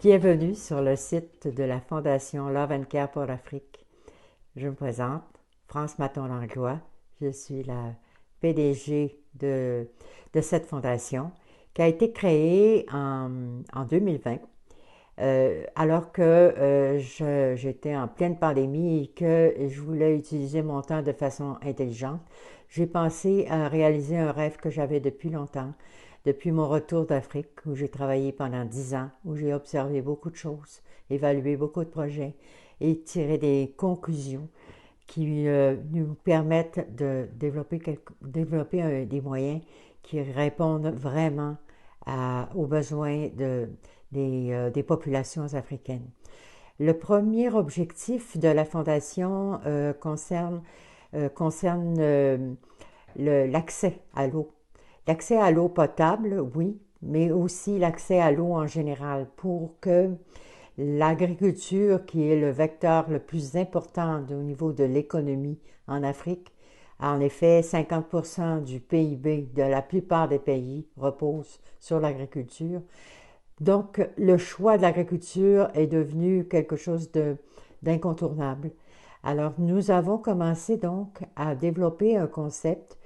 Bienvenue sur le site de la Fondation Love and Care pour l'Afrique. Je me présente, France Maton-Langlois. Je suis la PDG de cette fondation qui a été créée en 2020, alors que j'étais en pleine pandémie et que je voulais utiliser mon temps de façon intelligente. J'ai pensé à réaliser un rêve que j'avais depuis longtemps, depuis mon retour d'Afrique, où j'ai travaillé pendant 10 ans, où j'ai observé beaucoup de choses, évalué beaucoup de projets et tiré des conclusions qui nous permettent de développer des moyens qui répondent vraiment aux besoins des populations africaines. Le premier objectif de la Fondation concerne l'accès à l'eau. L'accès à l'eau potable, oui, mais aussi l'accès à l'eau en général pour que l'agriculture, qui est le vecteur le plus important au niveau de l'économie en Afrique, en effet, 50% du PIB de la plupart des pays repose sur l'agriculture. Donc, le choix de l'agriculture est devenu quelque chose d'incontournable. Alors, nous avons commencé donc à développer un concept.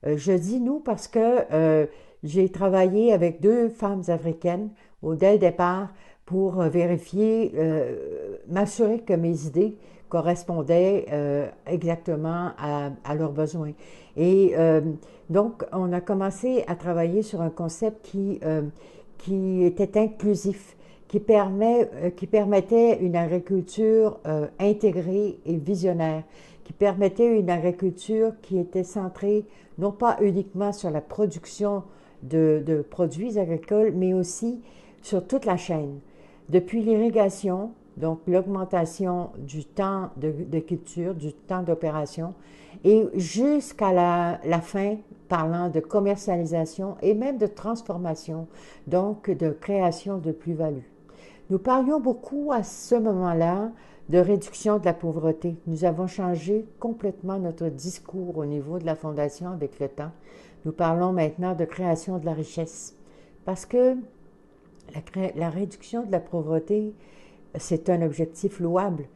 Je dis nous parce que j'ai travaillé avec deux femmes africaines dès le départ pour vérifier, m'assurer que mes idées correspondaient exactement à leurs besoins. Et donc, on a commencé à travailler sur un concept qui était inclusif, qui permettait une agriculture intégrée et visionnaire, qui permettait une agriculture qui était centrée non pas uniquement sur la production de produits agricoles, mais aussi sur toute la chaîne, depuis l'irrigation, donc l'augmentation du temps de culture, du temps d'opération, et jusqu'à la fin, parlant de commercialisation et même de transformation, donc de création de plus-value. Nous parlions beaucoup à ce moment-là de réduction de la pauvreté. Nous avons changé complètement notre discours au niveau de la Fondation avec le temps. Nous parlons maintenant de création de la richesse. Parce que la réduction de la pauvreté, c'est un objectif louable.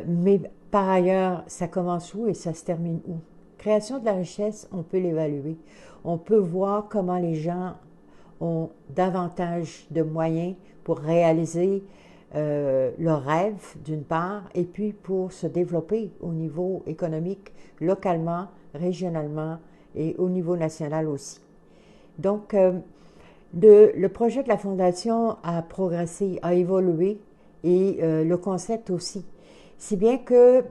Mais par ailleurs, ça commence où et ça se termine où? Création de la richesse, on peut l'évaluer. On peut voir comment les gens ont davantage de moyens pour réaliser leurs rêves, d'une part, et puis pour se développer au niveau économique, localement, régionalement et au niveau national aussi. Donc, le projet de la Fondation a progressé, a évolué, et le concept aussi. Si bien que,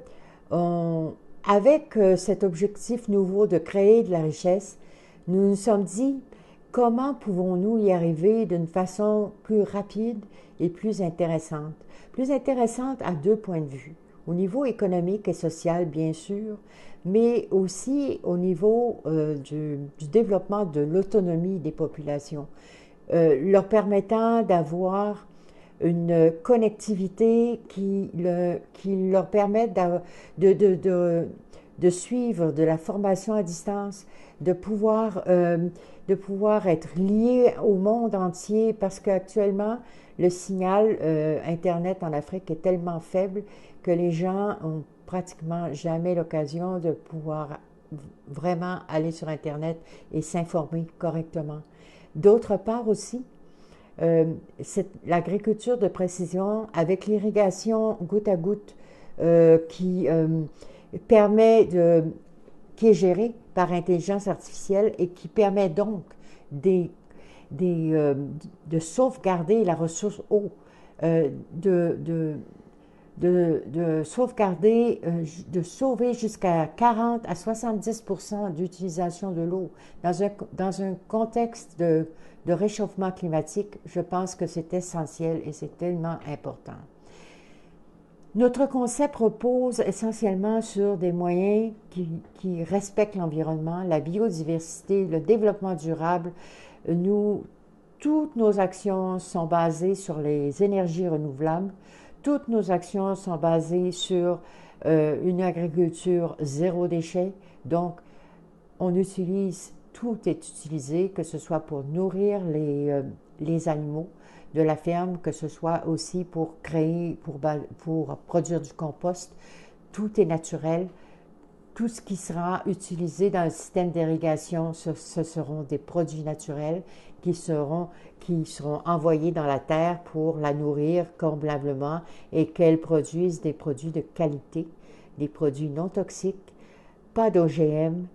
avec cet objectif nouveau de créer de la richesse, nous nous sommes dit comment pouvons-nous y arriver d'une façon plus rapide et plus intéressante. Plus intéressante à deux points de vue. Au niveau économique et social, bien sûr, mais aussi au niveau du développement de l'autonomie des populations, leur permettant d'avoir une connectivité qui leur permette de suivre de la formation à distance, de pouvoir être liés au monde entier parce qu'actuellement, le signal Internet en Afrique est tellement faible que les gens ont pratiquement jamais l'occasion de pouvoir vraiment aller sur Internet et s'informer correctement. D'autre part aussi, l'agriculture de précision avec l'irrigation goutte à goutte qui permet qui est gérée par intelligence artificielle et qui permet donc des, de sauvegarder la ressource eau, de sauvegarder, de sauver jusqu'à 40 à 70% d'utilisation de l'eau. Dans un contexte de réchauffement climatique, je pense que c'est essentiel et c'est tellement important. Notre concept repose essentiellement sur des moyens qui respectent l'environnement, la biodiversité, le développement durable. Toutes nos actions sont basées sur les énergies renouvelables. Toutes nos actions sont basées sur une agriculture zéro déchet. Donc, on utilise tout est utilisé, que ce soit pour nourrir les animaux de la ferme, que ce soit aussi pour créer, pour produire du compost. Tout est naturel. Tout ce qui sera utilisé dans le système d'irrigation, ce seront des produits naturels qui seront envoyés dans la terre pour la nourrir convenablement et qu'elle produise des produits de qualité, des produits non toxiques, pas d'OGM,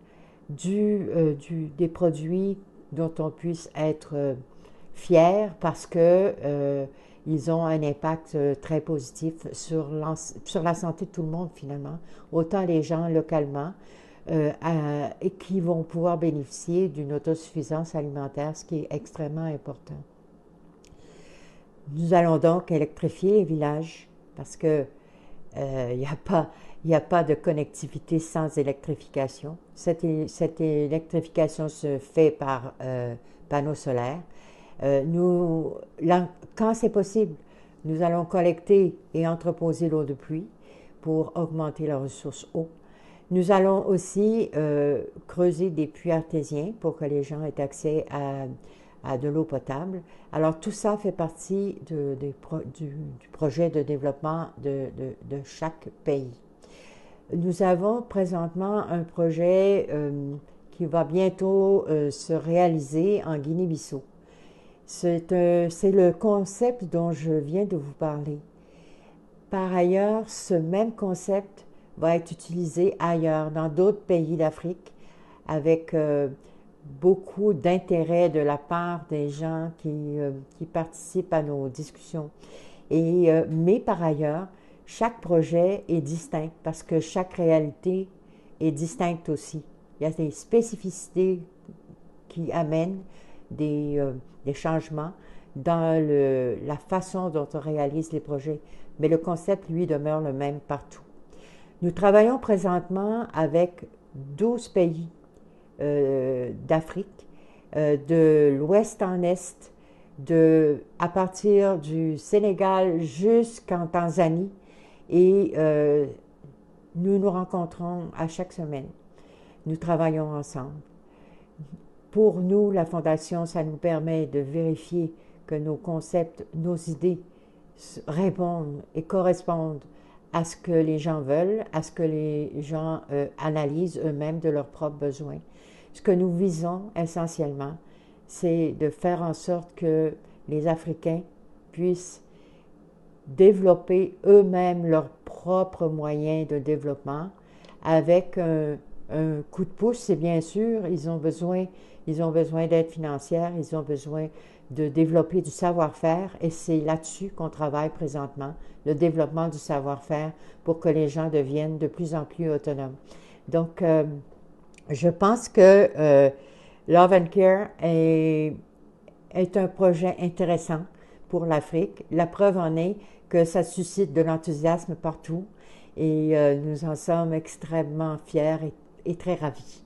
des produits dont on puisse être fier parce que ils ont un impact très positif sur la santé de tout le monde finalement, autant les gens localement et qui vont pouvoir bénéficier d'une autosuffisance alimentaire, ce qui est extrêmement important. Nous allons donc électrifier les villages parce que il n'y a pas de connectivité sans électrification. Cette électrification se fait par panneaux solaires. Quand c'est possible, nous allons collecter et entreposer l'eau de pluie pour augmenter la ressource eau. Nous allons aussi creuser des puits artésiens pour que les gens aient accès à de l'eau potable. Alors tout ça fait partie du projet de développement de chaque pays. Nous avons présentement un projet qui va bientôt se réaliser en Guinée-Bissau. C'est le concept dont je viens de vous parler. Par ailleurs, ce même concept va être utilisé ailleurs, dans d'autres pays d'Afrique, avec beaucoup d'intérêt de la part des gens qui participent à nos discussions. Mais par ailleurs, chaque projet est distinct parce que chaque réalité est distincte aussi. Il y a des spécificités qui amènent des changements dans la façon dont on réalise les projets, mais le concept, lui, demeure le même partout. Nous travaillons présentement avec 12 pays d'Afrique, de l'ouest en est, à partir du Sénégal jusqu'en Tanzanie, et nous nous rencontrons à chaque semaine. Nous travaillons ensemble. Pour nous, la Fondation, ça nous permet de vérifier que nos concepts, nos idées répondent et correspondent à ce que les gens veulent, à ce que les gens analysent eux-mêmes de leurs propres besoins. Ce que nous visons essentiellement, c'est de faire en sorte que les Africains puissent développer eux-mêmes leurs propres moyens de développement avec un coup de pouce, c'est bien sûr, ils ont besoin d'aide financière, ils ont besoin de développer du savoir-faire et c'est là-dessus qu'on travaille présentement, le développement du savoir-faire pour que les gens deviennent de plus en plus autonomes. Donc, je pense que Love and Care est un projet intéressant pour l'Afrique. La preuve en est que ça suscite de l'enthousiasme partout et nous en sommes extrêmement fiers et très ravis.